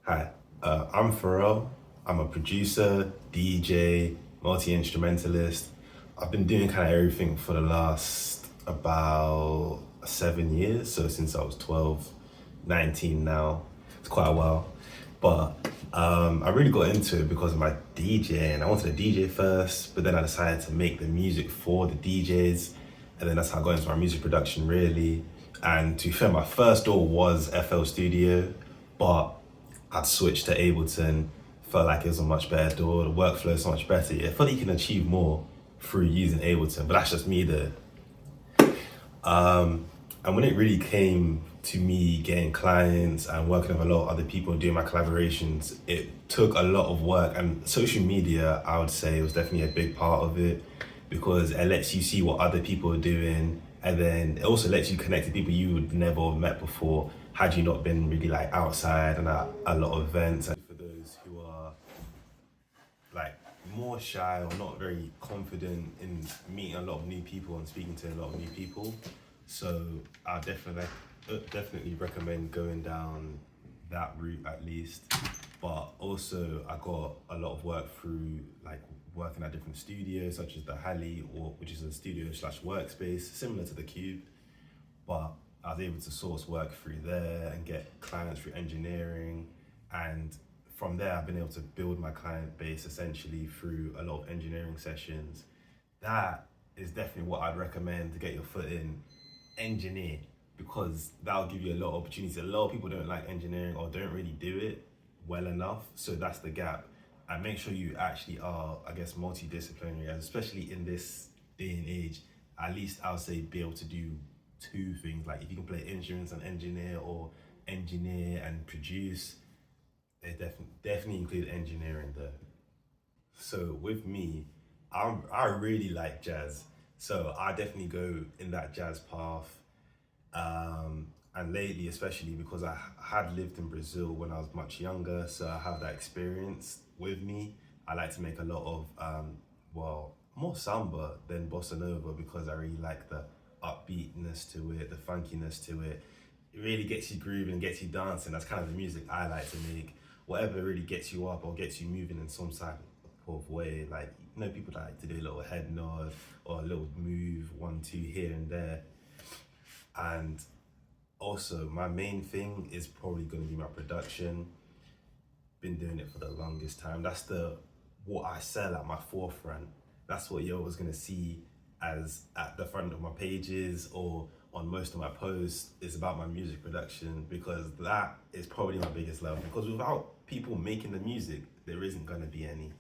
Hi, I'm Pharell. I'm a producer, DJ, multi-instrumentalist. I've been doing kind of everything for the last about 7 years. So since I was 12, 19 now. It's quite a while. But I really got into it because of my DJing. I wanted to DJ first, but then I decided to make the music for the DJs. And then that's how I got into my music production really. And to be fair, my first door was FL Studio, but I'd switched to Ableton, felt like it was a much better door, the workflow is so much better. Yeah, I felt like you can achieve more through using Ableton, but that's just me though. And when it really came to me getting clients and working with a lot of other people and doing my collaborations, it took a lot of work. And social media, I would say, was definitely a big part of it because it lets you see what other people are doing, and then it also lets you connect to people you would never have met before had you not been really like outside and at a lot of events. And for those who are like more shy or not very confident in meeting a lot of new people and speaking to a lot of new people. So I definitely recommend going down that route at least. But also I got a lot of work through like working at different studios such as the Halley, or which is a studio slash workspace similar to the Cube. But I was able to source work through there and get clients through engineering, and from there I've been able to build my client base essentially through a lot of engineering sessions. That is definitely what I'd recommend to get your foot in. Engineer, because that'll give you a lot of opportunities. A lot of people don't like engineering or don't really do it well enough, so that's the gap. And make sure you actually are, I guess, multidisciplinary, especially in this day and age. At least I'll say be able to do two things. Like if you can play instruments and engineer, or engineer and produce, they definitely include engineering there. So with me, I really like jazz. So I definitely go in that jazz path. And lately, especially because I had lived in Brazil when I was much younger, so I have that experience with me. I like to make a lot of, well, more samba than bossa nova because I really like the upbeatness to it, the funkiness to it. It really gets you grooving, gets you dancing. That's kind of the music I like to make. Whatever really gets you up or gets you moving in some type of way. Like, you know, people like to do a little head nod or a little move, 1, 2 here and there. And also, my main thing is probably going to be my production. Been doing it for the longest time. That's what I sell at my forefront. That's what you're always going to see as at the front of my pages or on most of my posts is about my music production, because that is probably my biggest love. Because without people making the music, there isn't going to be any.